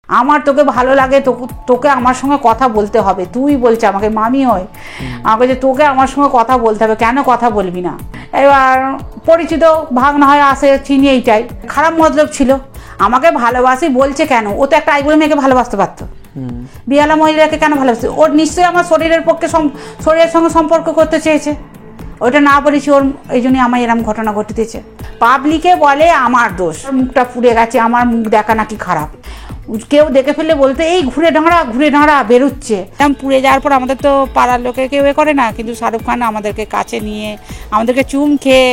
আমার তোকে ভালো লাগে, তোকে আমার সঙ্গে কথা বলতে হবে। তুই বলছে আমাকে, মামি হয় আমাকে, যে তোকে আমার সঙ্গে কথা বলতে হবে, কেন কথা বলবি না? এবার পরিচিত ভাগনা হয় আসে, চিনি, এইটাই খারাপ মতলব ছিল। আমাকে ভালোবাসি বলছে কেন? ও তো একটা আইবুড়ো মেয়েকে ভালোবাসতে পারতো, বিয়ালা মহিলাকে কেন ভালোবাসে? ওর নিশ্চয়ই আমার শরীরের পক্ষে শরীরের সঙ্গে সম্পর্ক করতে চেয়েছে, ওইটা না বলেছি ওর, এই জন্যই আমার এরকম ঘটনা ঘটেছে। পাবলিকে বলে আমার দোষ, মুখটা পুড়ে গেছে, আমার মুখ দেখা নাকি খারাপ। কেউ দেখে ফেললে বলতে এই ঘুরে ঢাঁড়া বেরোচ্ছে। এরকম পুড়ে যাওয়ার পর আমাদের তো পাড়ার লোকে কেউ এ করে না, কিন্তু শাহরুখ খান আমাদেরকে কাছে নিয়ে আমাদেরকে চুম খেয়ে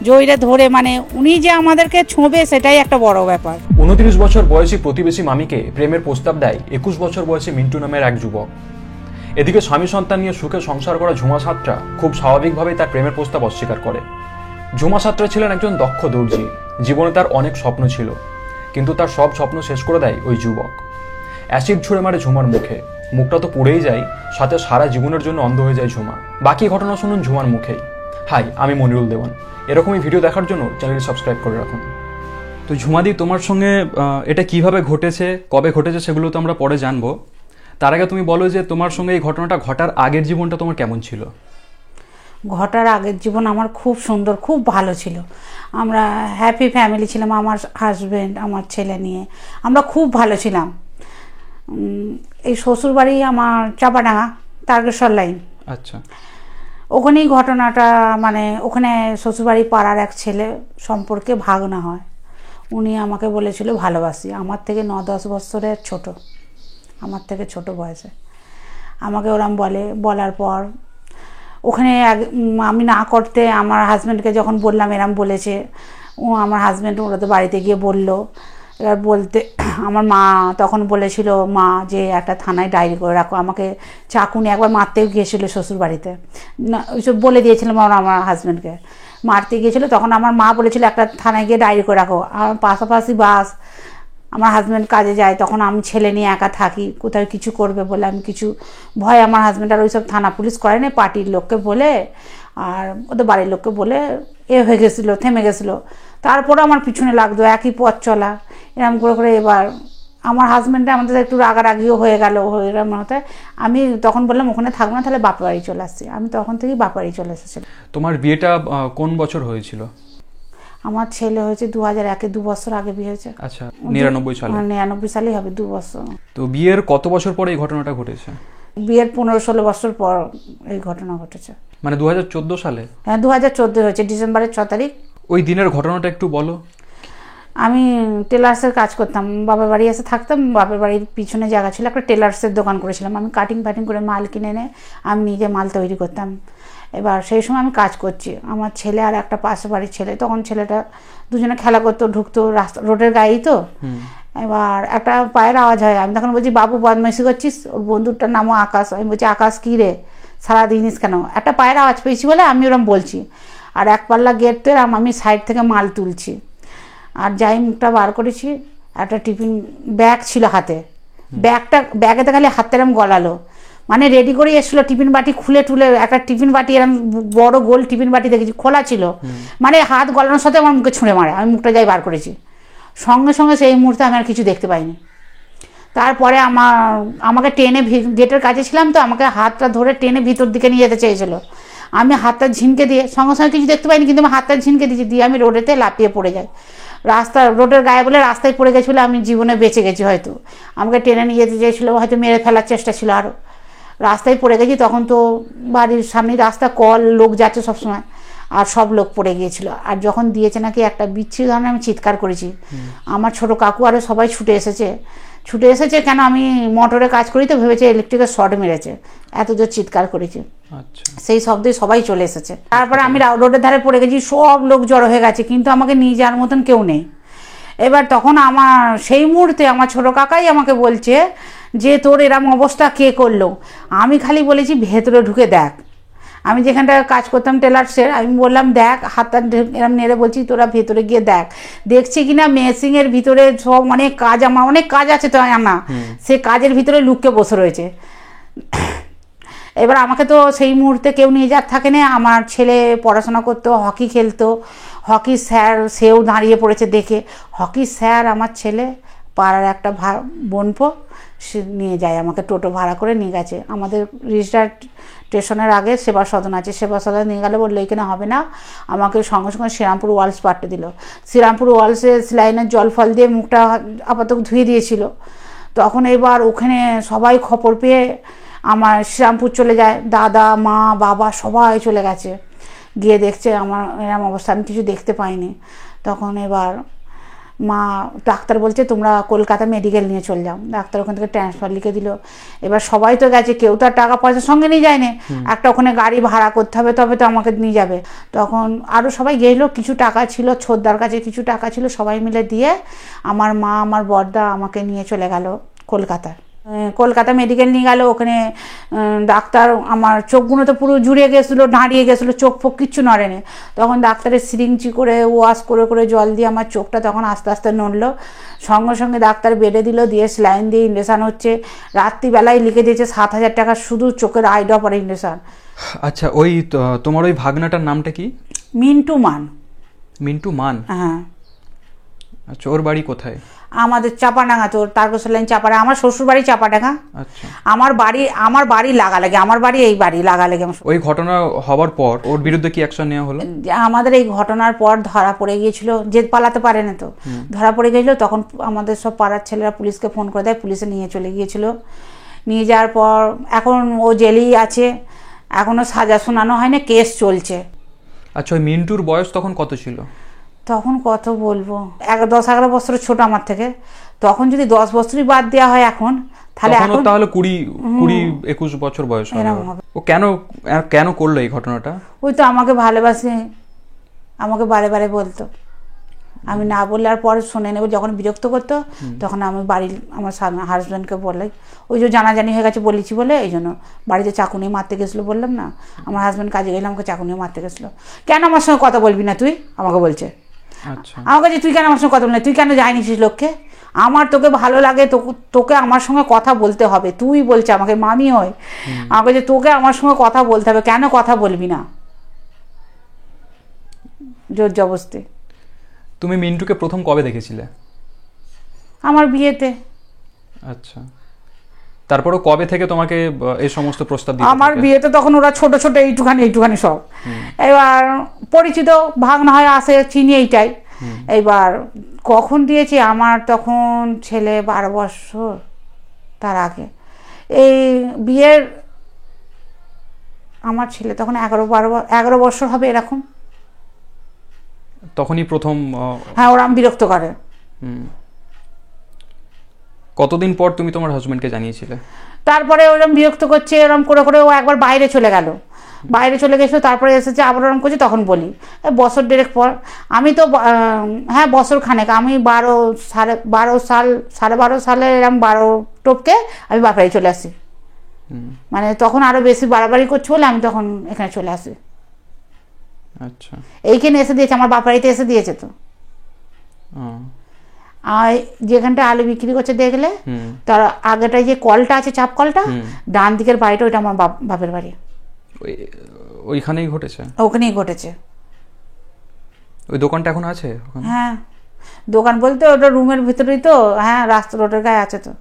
জয়ীরে ধরে, মানে উনি যে আমাদেরকে ছোঁবে সেটাই একটা বড় ব্যাপার। 29 বছর বয়সী প্রতিবেশী মামিকে প্রেমের প্রস্তাব দেয় 21 বছর বয়সী মিন্টু নামের এক যুবক। এদিকে স্বামী সন্তান নিয়ে সুখে সংসার করা ঝুমা সাত্রা খুব স্বাভাবিকভাবেই তার প্রেমের প্রস্তাব অস্বীকার করে। ঝুমা সাত্রা ছিলেন একজন দক্ষ দর্জি, জীবনে তার অনেক স্বপ্ন ছিল, কিন্তু তার সব স্বপ্ন শেষ করে দেয় ওই যুবক। অ্যাসিড ছুঁড়ে মারে ঝুমার মুখে, মুখটা তো পুড়েই যায়, সাথে সারা জীবনের জন্য অন্ধ হয়ে যায় ঝুমা। বাকি ঘটনা শুনুন ঝুমার মুখেই। হাই, আমি মনিরুল দেওয়ান। এরকমই ভিডিও দেখার জন্য চ্যানেলটি সাবস্ক্রাইব করে রাখুন। তো ঝুমাদি, তোমার সঙ্গে এটা কিভাবে ঘটেছে, কবে ঘটেছে সেগুলো তো আমরা পরে জানবো। তার আগে তুমি বলো যে তোমার সঙ্গে এই ঘটনাটা ঘটার আগের জীবনটা তোমার কেমন ছিল? ঘটার আগের জীবন আমার খুব সুন্দর, খুব ভালো ছিল। আমরা হ্যাপি ফ্যামিলি ছিলাম, আমার হাজব্যান্ড, আমার ছেলে নিয়ে আমরা খুব ভালো ছিলাম। এই শ্বশুরবাড়ি আমার চাপাডাঙ্গা, তারকেশ্বর লাইন। আচ্ছা। ওখানেই ঘটনাটা, মানে ওখানে শ্বশুরবাড়ি পাড়ার এক ছেলে সম্পর্কে ভাগনা হয়। উনি আমাকে বলেছিল ভালোবাসি, আমার থেকে 9-10 বছরের ছোট, আমার থেকে ছোট বয়সে আমাকে ওরম বলার পর ওখানে আমি না করতে আমার হাজব্যান্ডকে যখন বললাম এরম বলেছে, ও আমার হাজব্যান্ড ওরা তো বাড়িতে গিয়ে বলল। এবার বলতে আমার মা তখন বলেছিল, মা যে একটা থানায় ডায়েরি করে রাখো। আমাকে চাকুনি একবার মারতেও গিয়েছিল শ্বশুর বাড়িতে, ওইসব বলে দিয়েছিলাম আমার হাজব্যান্ডকে, মারতে গিয়েছিল। তখন আমার মা বলেছিল একটা থানায় গিয়ে ডায়েরি করে রাখো। আমার পাশাপাশি বাস, আমার হাজব্যান্ড কাজে যায়, তখন আমি ছেলে নিয়ে একা থাকি, কোথাও কিছু করবে বলে আমি কিছু ভয়, আমার হাজব্যান্ড আর ওইসব থানা পুলিশ করে না, পার্টির লোককে বলে আর ওদের বাড়ির লোককে বলে হয়ে গেছিলো, থেমে গেছিলো। তারপরে আমার পিছনে লাগতো, একই পথ চলা, এরকম করে। এবার আমার হাজব্যান্ডে আমাদের একটু রাগারাগিও হয়ে গেল, এরকম হতে আমি তখন বললাম ওখানে থাকবো না, তাহলে বাপের বাড়ি চলে আসছি। আমি তখন থেকেই বাপের বাড়ি চলে এসেছিলাম। তোমার বিয়েটা কোন বছর হয়েছিল? আমার ছেলে হয়েছে 2001-এ, 2 বছর আগে বিয়ে হয়েছে। আচ্ছা, 99 সালে। 99 সালেই হবে, 2 বছর। তো বিয়ের কত বছর পরে এই ঘটনাটা ঘটেছে? বিয়ের 15-16 বছর পর এই ঘটনা ঘটেছে। মানে 2014 সালে? হ্যাঁ, 2014 হয়েছে, ডিসেম্বরের 6 তারিখ। ওই দিনের ঘটনাটা একটু বলো। আমি টেলার্সের কাজ করতাম, বাবার বাড়ি এসে থাকতাম। বাবার বাড়ির পিছনে জায়গা ছিল, একটা টেলার্সের দোকান করেছিলাম। আমি কাটিং করে মাল কিনে এনে আমি নিজে মাল তৈরি করতাম। এবার সেই সময় আমি কাজ করছি, আমার ছেলে আর একটা পাশে বাড়ির ছেলে, তখন ছেলেটা দুজনে খেলা করতো, ঢুকতো রাস্তা রোডের গায়েই তো। এবার একটা পায়ের আওয়াজ হয়, আমি তখন বলছি বাবু বদমাইশি করছিস। ওর বন্ধুটার নামও আকাশ। আমি বলছি আকাশ কী রে, সারাদিনিস কেন? একটা পায়ের আওয়াজ পেয়েছি বলে আমি ওরম বলছি। আর এক পাল্লা গেটতে আমি সাইড থেকে মাল তুলছি, আর যাই মুখটা বার করেছি, একটা টিফিন ব্যাগ ছিল হাতে। ব্যাগেতে খালি হাতটা এরম গলালো, মানে রেডি করে এসেছিলো। টিফিন বাটি খুলে টুলে একটা টিফিন বাটি, এরম বড় গোল টিফিন বাটি দেখেছি, খোলা ছিল, মানে হাত গলানোর সাথে আমার মুখে ছুঁড়ে মারে। আমি মুখটা যাই বার করেছি, সঙ্গে সঙ্গে সেই মুহূর্তে আমি আর কিছু দেখতে পাইনি। তারপরে আমাকে টেনে, গেটের কাছে ছিলাম তো, আমাকে হাতটা ধরে টেনে ভিতর দিকে নিয়ে যেতে চেয়েছিল। আমি হাতটা ঝিনকে দিয়ে, সঙ্গে সঙ্গে কিছু দেখতে পাইনি, কিন্তু আমি হাতটা ঝিনকে দিয়েছি, দিয়ে আমি রোডেতে লাফিয়ে পড়ে যাই। রোডের গায়ে বলে রাস্তায় পড়ে গেছিলো, আমি জীবনে বেঁচে গেছি। হয়তো আমাকে টেনে নিয়ে যেতে চেয়েছিলো, হয়তো মেরে ফেলার চেষ্টা ছিল আরও। রাস্তায় পড়ে গেছি, তখন তো বাড়ির সামনে রাস্তা, কল, লোক যাচ্ছে সবসময়, আর সব লোক পড়ে গিয়েছিল। আর যখন দিয়েছে নাকি একটা বিচ্ছিরি ধরনের, আমি চিৎকার করেছি। আমার ছোট কাকু আরও সবাই ছুটে এসেছে কেন, আমি মোটরে কাজ করি তো, ভেবেছে ইলেকট্রিকের শর্ট মেরেছে, এত জোর চিৎকার করেছি। আচ্ছা। সেই শব্দে সবাই চলে এসেছে। তারপরে আমি রোডের ধারে পড়ে গেছি, সব লোক জড়ো হয়ে গেছে, কিন্তু আমাকে নিয়ে যাওয়ার মতন কেউ নেই। এবার তখন আমার সেই মুহূর্তে আমার ছোট কাকাই আমাকে বলছে যে তোর এরম অবস্থা কে করলো? আমি খালি বলেছি ভেতরে ঢুকে দেখ। আমি যেখানটা কাজ করতাম টেলার্সের, আমি বললাম দেখ, হাতটা এরম নেড়ে বলছি তোরা ভেতরে গিয়ে দেখ, দেখছি কিনা মেশিনের ভিতরে সব অনেক কাজ, আমার অনেক কাজ আছে তো আমার, সে কাজের ভিতরে লুককে বসে রয়েছে। এবার আমাকে তো সেই মুহূর্তে কেউ নিয়ে যাওয়ার থাকে না। আমার ছেলে পড়াশোনা করতো, হকি খেলতো, হকি স্যার সেও দাঁড়িয়ে পড়েছে দেখে। হকি স্যার আমার ছেলে পাড়ার একটা বোনপো সে নিয়ে যায়, আমাকে টোটো ভাড়া করে নিয়ে গেছে। আমাদের রিজডা স্টেশনের আগে সেবা সদন আছে, সেবা সদন নিয়ে গেলে বললো এখানে হবে না, আমাকে সঙ্গে সঙ্গে শ্রীরামপুর ওয়ার্লস পাঠিয়ে দিল। শ্রীরামপুর ওয়ার্লসে স্যালাইনের জল ফল দিয়ে মুখটা আপাতত ধুয়ে দিয়েছিল। তখন এবার ওখানে সবাই খবর পেয়ে আমার শ্রীরামপুর চলে যায়, দাদা মা বাবা সবাই চলে গেছে, গিয়ে দেখছে আমার এরম অবস্থা, আমি কিছু দেখতে পাইনি। তখন এবার মা ডাক্তার বলছে তোমরা কলকাতা মেডিকেল নিয়ে চলে যাও, ডাক্তার ওখান থেকে ট্রান্সফার লিখে দিল। এবার সবাই তো গেছে, কেউ তো আর টাকা পয়সা সঙ্গে নিয়ে যায়নি, একটা ওখানে গাড়ি ভাড়া করতে হবে, তবে তো আমাকে নিয়ে যাবে। তখন আরও সবাই গেলো, কিছু টাকা ছিল ছোটদার কাছে, কিছু টাকা ছিল, সবাই মিলে দিয়ে আমার মা আমার বড়দা আমাকে নিয়ে চলে গেল কলকাতা মেডিকেল নিয়ে গেল। ওখানে ডাক্তার আমার চোখগুলো তো পুরো জুড়ে গেছিলো, দাঁড়িয়ে গেছিলো, চোখ ফোক কিচ্ছু নড়েনি। তখন ডাক্তারের সিরিঞ্জি করে ওয়াশ করে করে জল দিয়ে আমার চোখটা তখন আস্তে আস্তে নড়লো। সঙ্গে সঙ্গে ডাক্তার বেডে দিল, দিয়ে স্যালাইন দিয়ে ইঞ্জেকশান হচ্ছে। রাত্রিবেলায় লিখে দিয়েছে 7,000 টাকা শুধু চোখের আই ড্রপ আর ইঞ্জেকশান। আচ্ছা, ওই তোমার ওই ভাগনাটার নামটা কি? মিন্টু মান। মিন্টু মান? হ্যাঁ। আচ্ছা, ওর বাড়ি কোথায়? আমাদের চাপাডাঙ্গা, তোর তারকেশ্বর লাইন চাপাডাঙ্গা। আমার শ্বশুর বাড়ি চাপাডাঙ্গা। আচ্ছা। আমার বাড়ি লাগালাগে, আমার বাড়ি এই বাড়ি লাগালাগে। ওই ঘটনা হওয়ার পর ওর বিরুদ্ধে কি অ্যাকশন নেওয়া হলো? আমাদের এই ঘটনার পর ধরা পড়ে গিয়েছিল, যে পালাতে পারে না, তো ধরা পড়ে গিয়েছিল। তখন আমাদের সব পাড়ার ছেলেরা পুলিশকে ফোন করে দেয়, পুলিশে নিয়ে চলে গিয়েছিল। নিয়ে যাওয়ার পর এখন ও জেলেই আছে, এখনও সাজা শোনানো হয়নি, কেস চলছে। আচ্ছা, ওই মিন্টুর বয়স তখন কত ছিল? তখন কত বলবো, 10-11 বছর ছোট আমার থেকে। তখন যদি 10 বছরই বাদ দেওয়া হয় এখন, তাহলে 20-21 বছর বয়স হবে। ও কেন করলো এই ঘটনাটা? ওই তো আমাকে ভালোবাসে, আমাকে বারে বারে বলতো, আমি না বললে আর পরে শুনে নেবো। যখন বিরক্ত করতো তখন আমি আমার হাজব্যান্ডকে বললাই, ওই যে জানাজানি হয়ে গেছে বলেছি বলে, এই জন্য বাড়িতে চাকু নিয়ে মারতে গেছিলো, বললাম না, আমার হাজব্যান্ড কাজে গেলে আমাকে চাকু নিয়ে মারতে গেছিলো। কেন আমার সঙ্গে কথা বলবি না তুই, আমাকে বলছে। আমার কাছে তুই কেন আমার সঙ্গে কথা বলবি না, তুই কেন যাইনিছিস লোককে, আমার তোকে ভালো লাগে, তোকে আমার সঙ্গে কথা বলতে হবে। তুই বলছে আমাকে, মামি হয়, আমাকে যে তোকে আমার সঙ্গে কথা বলতে হবে, কেন কথা বলবি না, জোর জবরদস্তি। তুমি মিন্টুকে প্রথম কবে দেখেছিলে? আমার বিয়েতে। আচ্ছা, তারপরও কবে থেকে তোমাকে এই সমস্ত প্রস্তাব দিতে? আমার বিয়েতে তখন ওরা ছোট ছোট এইটুখানি সব। এবার পরিচিত ভাগনা হয় আসে, চিনি এইটাই। এবার কখন দিয়েছি, আমার তখন ছেলে 12 বছর, তার আগে এই বিয়ের, আমার ছেলে তখন 11 বছর হবে এরকম। তখনই প্রথম? হ্যাঁ, ওরা বিরক্ত করে। কতদিন পর তুমি তোমার হাজবেন্ডকে জানিয়েছিলে? তারপরে ওরম বিরক্ত করছে, এরম করে করে ও একবার বাইরে চলে গেছিলো, তারপরে এসেছে আবার ওরম করছে, তখন বলি বছর 1.5 পর। আমি তো হ্যাঁ বছর খানেক, আমি 12 সালে এরম 12 টপকে আমি বাপের চলে আসি। মানে তখন আরো বেশি বাড়াবাড়ি করছে বলে আমি তখন এখানে চলে আসি। আচ্ছা, এইখানে এসে দিয়েছে, আমার বাপাড়িতে এসে দিয়েছে। তো আর যেখানটা আলু বিক্রি করছে দেখলে, তার আগেটায় যে কলটা আছে, চাপ কলটা, ডান দিকের বাড়িটা, ওইটা আমার বাপের বাড়ি। ওইখানেই ঘটেছে? ওখানেই ঘটেছে। ওই দোকানটা এখন আছে? হ্যাঁ, দোকান বলতে ওটা রুমের ভিতরেই তো। হ্যাঁ, রাস্তা রোডের গায়ে আছে তো।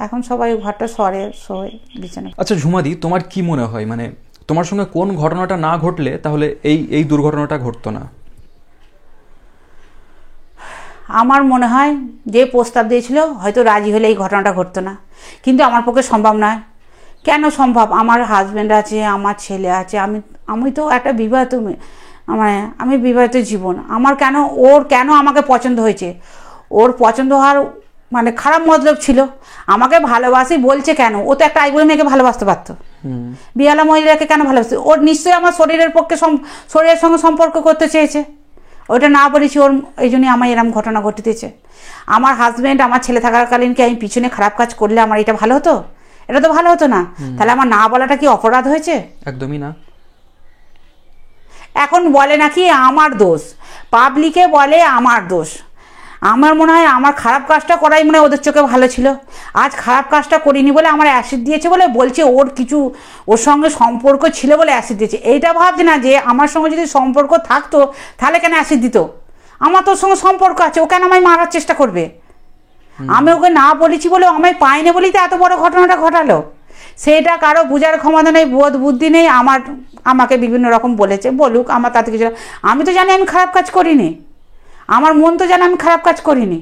এখন সবাই ঘরটা সরে শোয় বিছানা। আচ্ছা ঝুমাদি, তোমার কি মনে হয়, মানে তোমার সঙ্গে কোন ঘটনাটা না ঘটলে তাহলে এই দুর্ঘটনাটা ঘটতো না? আমার মনে হয় যে প্রস্তাব দিয়েছিল হয়তো রাজি হলে এই ঘটনাটা ঘটতো না, কিন্তু আমার পক্ষে সম্ভব নয়। কেন সম্ভব? আমার হাজব্যান্ড আছে, আমার ছেলে আছে, আমি তো একটা বিবাহিত, মানে আমি বিবাহিত জীবন। ওর কেন আমাকে পছন্দ হয়েছে? ওর পছন্দ হওয়ার মানে খারাপ মতলব ছিল, আমাকে ভালোবাসি বলছে কেন? ও তো একটা আইবুড়ো মেয়েকে ভালোবাসতে পারতো, বিয়ালা মহিলাকে কেন ভালোবাসে? ওর নিশ্চয়ই আমার শরীরের পক্ষে, শরীরের সঙ্গে সম্পর্ক করতে চেয়েছে, ওইটা না বলেছি ওর, এই জন্যই আমার এরম ঘটনা ঘটেছে। আমার হাজব্যান্ড আমার ছেলে থাকাকালীন কি আমি পিছনে খারাপ কাজ করলে আমার এটা ভালো হতো? এটা তো ভালো হতো না। তাহলে আমার না বলাটা কি অপরাধ হয়েছে? একদমই না। এখন বলে নাকি আমার দোষ, পাবলিকে বলে আমার দোষ। আমার মনে হয় আমার খারাপ কাজটা করাই মনে হয় ওদের চোখে ভালো ছিল। আজ খারাপ কাজটা করিনি বলে আমার অ্যাসিড দিয়েছে বলে বলছে ওর সঙ্গে সম্পর্ক ছিল বলে অ্যাসিড দিয়েছে। এইটা ভাবছে না যে আমার সঙ্গে যদি সম্পর্ক থাকতো তাহলে কেন অ্যাসিড দিত? আমার তোর সঙ্গে সম্পর্ক আছে, ও কেন আমায় মারার চেষ্টা করবে? আমি ওকে না বলেছি বলে আমায় পাইনি বলেই তো এত বড় ঘটনাটা ঘটালো। সেটা কারো বোঝার ক্ষমতা নেই, বোধ বুদ্ধি নেই। আমাকে বিভিন্ন রকম বলেছে, বলুক, আমার তাতে কিছু। আমি তো জানি আমি খারাপ কাজ করিনি, আমার মন তো জানে আমি খারাপ কাজ করিনি।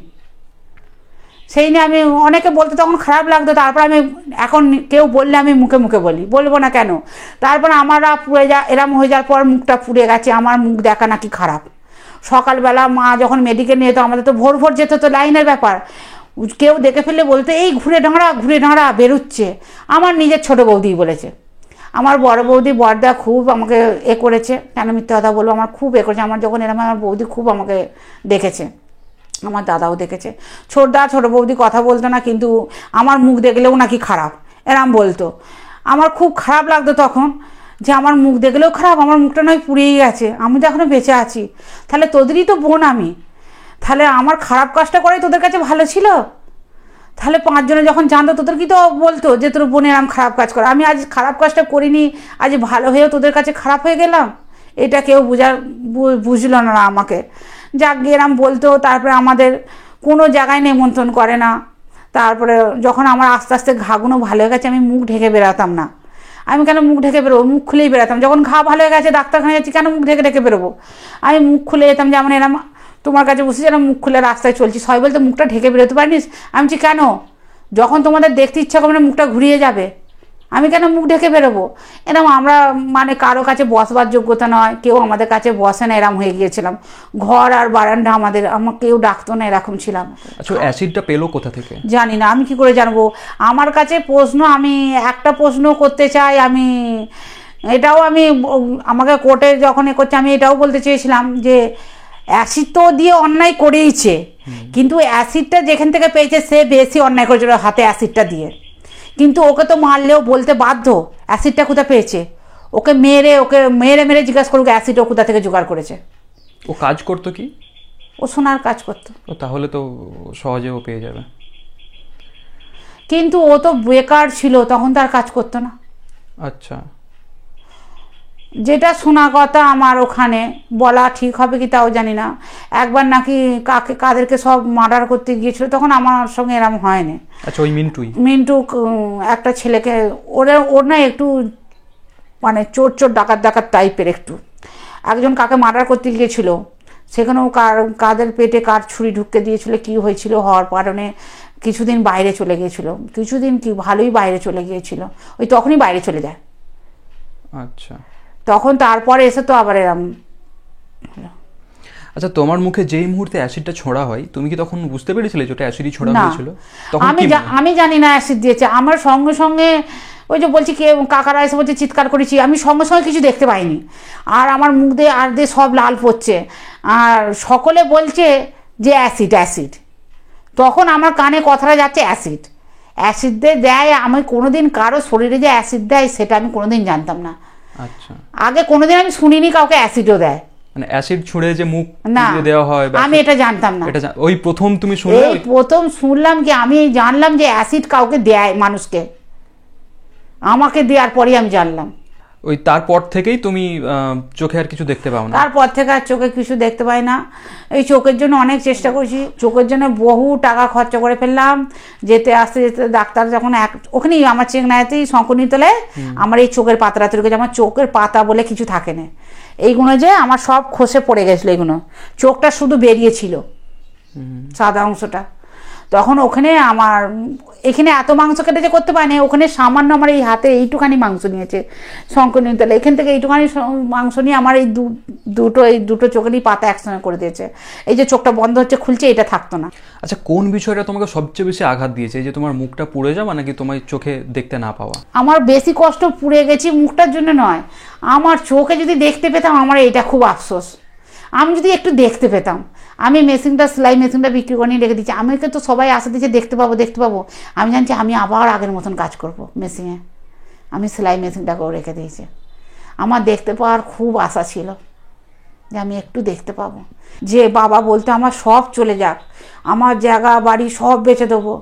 সেই নিয়ে আমি অনেকে বলতে তখন খারাপ লাগতো। তারপর আমি এখন কেউ বললে আমি মুখে মুখে বলবো না কেন? তারপর আমারা পুড়ে এরম হয়ে যাওয়ার পর মুখটা পুড়ে গেছে, আমার মুখ দেখা নাকি খারাপ। সকালবেলা মা যখন মেডিকেল নিয়ে যেত, আমাদের তো ভোর ভোর যেত, তো লাইনের ব্যাপার, কেউ দেখে ফেললে বলতে এই ঘুরে ঢাঁড়া বেরোচ্ছে। আমার নিজের ছোট বৌদি বলেছে। আমার বড় বৌদি বড়দা খুব আমাকে করেছে, কেন মিথ্যে কথা বলবো, আমার খুব করেছে। আমার যখন এরম আমার বৌদি খুব আমাকে দেখেছে, আমার দাদাও দেখেছে। ছোট বৌদি কথা বলতো না, কিন্তু আমার মুখ দেখলেও নাকি খারাপ এরম বলতো। আমার খুব খারাপ লাগতো তখন, যে আমার মুখ দেখলেও খারাপ, আমার মুখটা নয় পুড়েই গেছে, আমি তো এখনও বেঁচে আছি। তাহলে তোদেরই তো বোন আমি, তাহলে আমার খারাপ কাজটা করে তোদের কাছে ভালো ছিল? তাহলে 5 জনে যখন জানতো তোদের কি তো বলতো যে তোর বোনের এরম খারাপ কাজ করে। আমি আজ খারাপ কাজটা করিনি, আজ ভালো হয়েও তোদের কাছে খারাপ হয়ে গেলাম, এটা কেউ বুঝলো না আমাকে। যাক গিয়ে এরম বলতো। তারপরে আমাদের কোনো জায়গায় নেমন্ত্রণ করে না। তারপরে যখন আমার আস্তে আস্তে ঘাগুলো ভালো হয়ে গেছে, আমি মুখ ঢেকে বেরাতাম না। আমি কেন মুখ ঢেকে বেরোবো? মুখ খুলেই বেরাতাম। যখন ঘা ভালো হয়ে গেছে, ডাক্তারখানায় যাচ্ছি, কেন মুখ ঢেকে বেরোবো? আমি মুখ খুলে যেতাম, যেমন এরম তোমার কাছে বসে যেন মুখ খুলে রাস্তায় চলছি, সবাই বলতে মুখটা ঢেকে বেরোতে পারিস? আমি বলছি কেন? যখন তোমাদের দেখতে ইচ্ছা করবে না, মুখটা ঘুরিয়ে যাবে, আমি কেন মুখ ঢেকে বেরোবো? এরম আমরা মানে কারো কাছে বসবার যোগ্যতা নয়, কেউ আমাদের কাছে বসে না, এরম হয়ে গিয়েছিলাম। ঘর আর বারান্দা আমাদের, আমাকে কেউ ডাকতো না, এরকম ছিলাম। আচ্ছা, অ্যাসিডটা পেলো কোথা থেকে? জানি না, আমি কি করে জানবো? আমার কাছে প্রশ্ন, আমি একটা প্রশ্ন করতে চাই। আমি এটাও আমাকে কোর্টে যখন করছে, আমি এটাও বলতে চেয়েছিলাম যে অ্যাসিড তো দিয়ে অন্যায় করেইছে, কিন্তু অ্যাসিডটা যেখান থেকে পেয়েছে সে বেশি অন্যায় করেছিল হাতে অ্যাসিডটা দিয়ে। কিন্তু ওকে তো মারলেও বলতে বাধ্য অ্যাসিডটা কোথা পেয়েছে। ওকে মেরে জিজ্ঞাসা করুক অ্যাসিড ও কোথা থেকে জোগাড় করেছে। ও কাজ করতো কি? ও সোনার কাজ করতো। ও তাহলে তো সহজে ও পেয়ে যাবে। কিন্তু ও তো বেকার ছিল, তখন তার কাজ করতো না। আচ্ছা, যেটা শোনা কথা আমার, ওখানে বলা ঠিক হবে কি তাও জানি না, একবার নাকি কাদেরকে সব মার্ডার করতে গিয়েছিল, তখন আমার সঙ্গে এরম হয়নি। আচ্ছা, ওই মিন্টু একটা ছেলেকে, ওর না একটু মানে চোর ডাকাত টাইপের, একটু একজন কাকে মার্ডার করতে গিয়েছিল, সেখানেও কাদের পেটে কার ছুরি ঢুকতে দিয়েছিল, কি হয়েছিল, হওয়ার কারণে কিছুদিন বাইরে চলে গিয়েছিল। কিছুদিন কি ভালোই বাইরে চলে গিয়েছিল, ওই তখনই বাইরে চলে যায়। আচ্ছা, তখন তারপরে এসে তো আবার এরম। আচ্ছা, তোমার মুখে যেই মুহূর্তে অ্যাসিডটা ছোড়া হয়, তুমি কি তখন বুঝতে পেরেছিলে যে ওটা অ্যাসিডই ছোড়া হয়েছিল? আমি জানি না অ্যাসিড দিয়েছে। আমার সঙ্গে সঙ্গে ওই যে বলছি কে কাকারা এসে বলছে চিৎকার করেছি, আমি সঙ্গে সঙ্গে কিছু দেখতে পাইনি। আর আমার মুখ দিয়ে সব লাল পড়ছে, আর সকলে বলছে যে অ্যাসিড। তখন আমার কানে কথাটা যাচ্ছে অ্যাসিড দেয়। আমি কোনোদিন কারো শরীরে যে অ্যাসিড দেয় সেটা আমি কোনোদিন জানতাম না। আচ্ছা, আগে কোনোদিন আমি শুনিনি কাউকে অ্যাসিডও দেয়। মানে অ্যাসিড ছুঁড়ে যে মুখ না দেওয়া হয়, আমি এটা জানতাম না। এটা ওই প্রথম তুমি শুনলে? এই প্রথম শুনলাম, কি আমি জানলাম যে অ্যাসিড কাউকে দেয় মানুষকে, আমাকে দেওয়ার পরেই আমি জানলাম। ওই তারপর থেকেই তুমি চোখে আর কিছু দেখতে পাও না? তারপর থেকে আর চোখে কিছু দেখতে পাই না। এই চোখের জন্য অনেক চেষ্টা করছি, চোখের জন্য বহু টাকা খরচা করে ফেললাম। যেতে ডাক্তার যখন ওখানেই আমার চেংনাইতেই শঙ্করনীতলায় আমার এই চোখের পাতাটা তৈরি করেছে। আমার চোখের পাতা বলে কিছু থাকে না, এইগুলো যে আমার সব খসে পড়ে গেছিলো, এইগুলো চোখটা শুধু বেরিয়েছিল সাদা অংশটা। তখন ওখানে এখানে এত মাংস কেটে যে করতে পারেনি, ওখানে সামান্য আমার এই হাতে এইটুখানি মাংস নিয়েছে শঙ্করনীতলা, এখান থেকে এইটুখানি মাংস নিয়ে আমার এই দুটো চোখেরই পাতা একসঙ্গে করে দিয়েছে। এই যে চোখটা বন্ধ হচ্ছে খুলছে, এটা থাকতো না। আচ্ছা, কোন বিষয়টা তোমাকে সবচেয়ে বেশি আঘাত দিয়েছে? এই যে তোমার মুখটা পুড়ে যাওয়া, নাকি তোমার চোখে দেখতে না পাওয়া? আমার বেশি কষ্ট পুড়ে গেছি মুখটার জন্য নয়, আমার চোখে যদি দেখতে পেতাম, আমার এটা খুব আফসোস। আমি যদি একটু দেখতে পেতাম। আমি সেলাই মেশিনটা বিক্রি করে নিয়ে রেখে দিচ্ছি। আমাকে তো সবাই আশা দিচ্ছে দেখতে পাবো। আমি জানছি আমি আবার আগের মতন কাজ করব মেশিনে। আমি সেলাই মেশিনটাকেও রেখে দিয়েছি। আমার দেখতে পাওয়ার খুব আশা ছিল যে আমি একটু দেখতে পাবো। যে বাবা বলতো আমার সব চলে যাক, আমার জায়গা বাড়ি সব বেচে দেবো,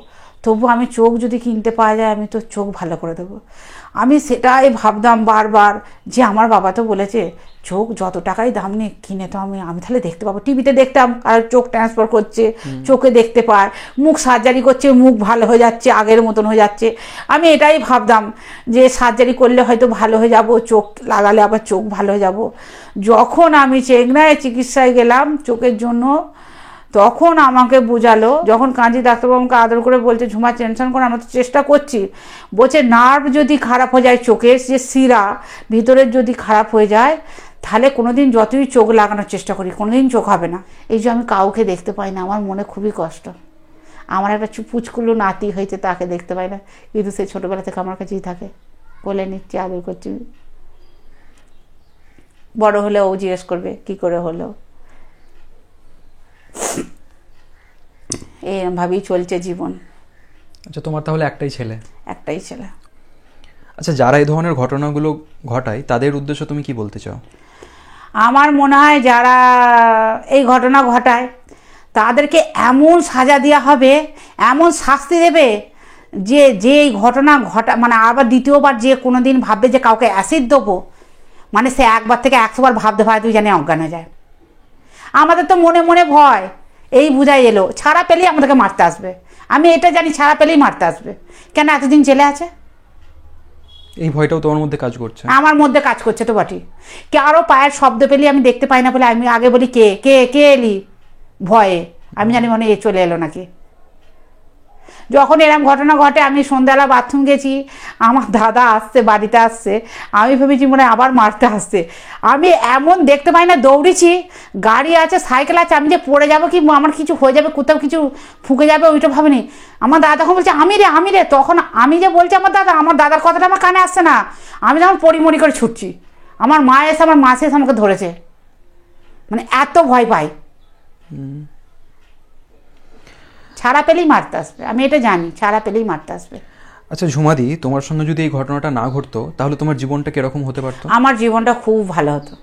তবু আমি চোখ যদি কিনতে পাওয়া যায়, আমি তো চোখ ভালো করে দেবো। আমি সেটাই ভাবতাম বারবার, যে আমার বাবা তো বলেছে চোখ যত টাকাই দাম নিয়ে কিনে তো আমি তাহলে দেখতে পাবো। টিভিতে দেখতাম আর চোখ ট্রান্সফার করছে, চোখে দেখতে পায়, মুখ সার্জারি করছে, মুখ ভালো হয়ে যাচ্ছে, আগের মতন হয়ে যাচ্ছে। আমি এটাই ভাবতাম যে সার্জারি করলে হয়তো ভালো হয়ে যাব, চোখ লাগালে আবার চোখ ভালো হয়ে যাব। যখন আমি চেঙ্গনায় চিকিৎসায় গেলাম চোখের জন্য, তখন আমাকে বোঝালো, যখন কাঁজি ডাক্তারবাবু আমাকে আদর করে বলছে ঝুমা টেনশন করে, আমরা তো চেষ্টা করছি, বলছে নার্ভ যদি খারাপ হয়ে যায় চোখের যে শিরা ভিতরের যদি খারাপ হয়ে যায় তাহলে কোনোদিন যতই চোখ লাগানোর চেষ্টা করি কোনোদিন চোখ হবে না। এই যে আমি কাউকে দেখতে পাই না, আমার মনে খুবই কষ্ট। আমার একটা পুচকুলো নাতি হয়েছে, তাকে দেখতে পাই না, কিন্তু সে ছোটোবেলা থেকে আমার কাছেই থাকে, কোলে নিচ্ছি, আদর করছি। বড় হলে ও জিজ্ঞেস করবে কি করে হলো। এরমভাবেই চলছে জীবন। আচ্ছা, তোমার তাহলে একটাই ছেলে? একটাই ছেলে। আচ্ছা, যারা এই ধরনের ঘটনাগুলো ঘটায় তাদের উদ্দেশ্য তুমি কি বলতে চাও? আমার মনে হয় যারা এই ঘটনা ঘটায় তাদেরকে এমন সাজা দেওয়া হবে, এমন শাস্তি দেবে যে এই ঘটনা মানে আবার দ্বিতীয়বার যে কোনো দিন ভাববে যে কাউকে অ্যাসিড দেবো, মানে সে একবার থেকে 100 বার ভাবতে তুই জানি অজ্ঞান হয়ে যায়। আমাদের তো মনে মনে ভয়, এই বুঝাই এলো ছাড়া পেলেই আমাদেরকে মারতে আসবে। আমি এটা জানি ছাড়া পেলেই মারতে আসবে। কেন এতদিন জেলে আছে? এই ভয়টাও তোমার মধ্যে কাজ করছে? আমার মধ্যে কাজ করছে তো বটে। কারো পায়ের শব্দ পেলে আমি দেখতে পাই না বলে আমি আগে বলি কে কে কে এলি, ভয়ে আমি জানি মনে এ চলে এলো নাকি। যখন এরকম ঘটনা ঘটে, আমি সন্ধ্যাবেলা বাথরুম গেছি, আমার দাদা আসছে, বাড়িতে আসছে, আমি ভেবেছি মনে আবার মারতে আসছে। আমি এমন দেখতে পাই না, দৌড়েছি, গাড়ি আছে, সাইকেল আছে, আমি যে পড়ে যাবো কি আমার কিছু হয়ে যাবে, কোথাও কিছু ফুঁকে যাবে ওইটা ভাবিনি। আমার দাদা তখন বলছে আমি রে, তখন আমি যে বলছি আমার দাদার কথাটা আমার কানে আসছে না। আমি যখন পরিমরি করে ছুটছি, আমার মা এসে আমার মাসি এসে আমাকে ধরেছে, মানে এত ভয় পাই। ছাড়া পেলেই মারতে আসবে, আমি এটা জানি, ছাড়া পেলেই মারতে আসবে। আচ্ছা ঝুমাদি, তোমার সঙ্গে যদি এই ঘটনাটা না ঘটতো তাহলে তোমার জীবনটা কিরকম হতে পারতো? আমার জীবনটা খুব ভালো হতো।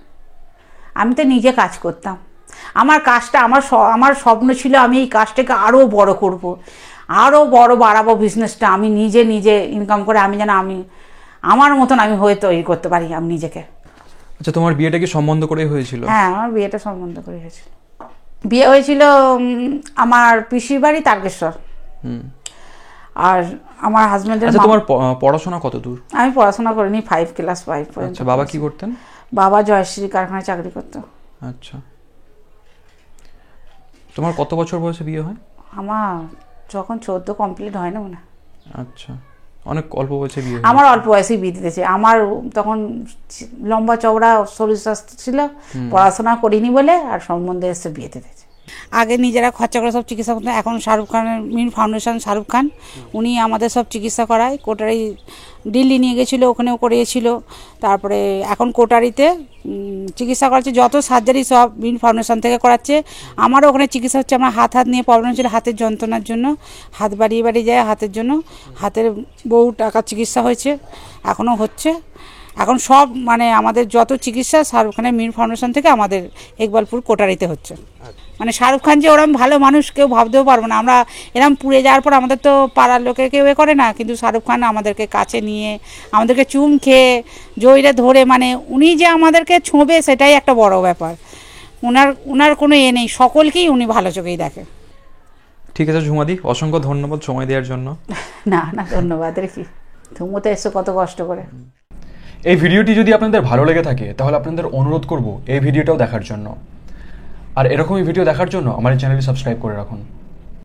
আমি তো নিজে কাজ করতাম, আমার কাজটা আমার স্বপ্ন ছিল আমি এই কাজটাকে আরও বড় করব, আরও বড় বাড়াবো বিজনেসটা। আমি নিজে ইনকাম করে আমি যেন আমার মতন আমি হয়ে তৈরি করতে পারি আমি নিজেকে। আচ্ছা, তোমার বিয়েটা কি সম্বন্ধ করেই হয়েছিল? হ্যাঁ, আমার বিয়েটা সম্বন্ধ করে হয়েছিল। বিয়ে হয়েছিল আমার পিসির বাড়ি তারকেশ্বর। আর আমার হাজবেন্ডের। আচ্ছা, তোমার পড়াশোনা কত দূর? আমি পড়াশোনা করিনি, 5 ক্লাস 5 পর্যন্ত। আচ্ছা, বাবা কি করতেন? বাবা জয়শ্রী কারখানায় চাকরি করতো। আচ্ছা, তোমার কত বছর বয়সে বিয়ে হয়? আমার যখন 14 কমপ্লিট হয় না মনে। আচ্ছা, অনেক অল্প বয়সে বিয়ে। আমার অল্প বয়সেই বিয়ে দিতেছে। আমার তখন লম্বা চওড়া শরীর স্বাস্থ্য ছিল, পড়াশোনা করিনি বলে, আর সম্বন্ধে এসে বিয়ে দিতেছে। আগে নিজেরা খরচা করে সব চিকিৎসা করতেন। এখন শাহরুখ খানের মিন ফাউন্ডেশন, শাহরুখ খান উনি আমাদের সব চিকিৎসা করায়। কোটারি দিল্লি নিয়ে গেছিলো, ওখানেও করিয়েছিল। তারপরে এখন কোটারিতে চিকিৎসা করাচ্ছে, যত সার্জারি সব মিন ফাউন্ডেশন থেকে করাচ্ছে। আমারও ওখানে চিকিৎসা হচ্ছে। আমার হাত নিয়ে প্রবলেম ছিল, হাতের যন্ত্রণার জন্য, হাত বাড়িয়ে যায় হাতের জন্য, হাতের বহু টাকা চিকিৎসা হয়েছে, এখনও হচ্ছে। এখন সব মানে আমাদের যত চিকিৎসা শাহরুখ খানের মিন ফাউন্ডেশন থেকে আমাদের ইকবালপুর কোটারিতে হচ্ছে। মানে শাহরুখ খান যে ওরম ভালো মানুষ কেউ ভাবতেও পারবো না। আমরা এরম পুড়ে যাওয়ার পর আমাদের তো পাড়ার লোকে কেউ করে না, কিন্তু শাহরুখ খান আমাদেরকে কাছে নিয়ে আমাদেরকে চুম খেয়ে জয়ীরে ধরে, মানে উনি যে আমাদেরকে ছোঁবে সেটাই একটা বড় ব্যাপার। উনার কোনো নেই, সকলকেই উনি ভালো চোখেই দেখে। ঠিক আছে ঝুমাদি, অসংখ্য ধন্যবাদ সময় দেওয়ার জন্য। না ধন্যবাদের কি, তুমি তো এসো কত কষ্ট করে। এই ভিডিওটি যদি আপনাদের ভালো লেগে থাকে তাহলে আপনাদের অনুরোধ করব এই ভিডিওটাও দেখার জন্য, আর এরকমই ভিডিও দেখার জন্য আমার এই চ্যানেলটি সাবস্ক্রাইব করে রাখুন।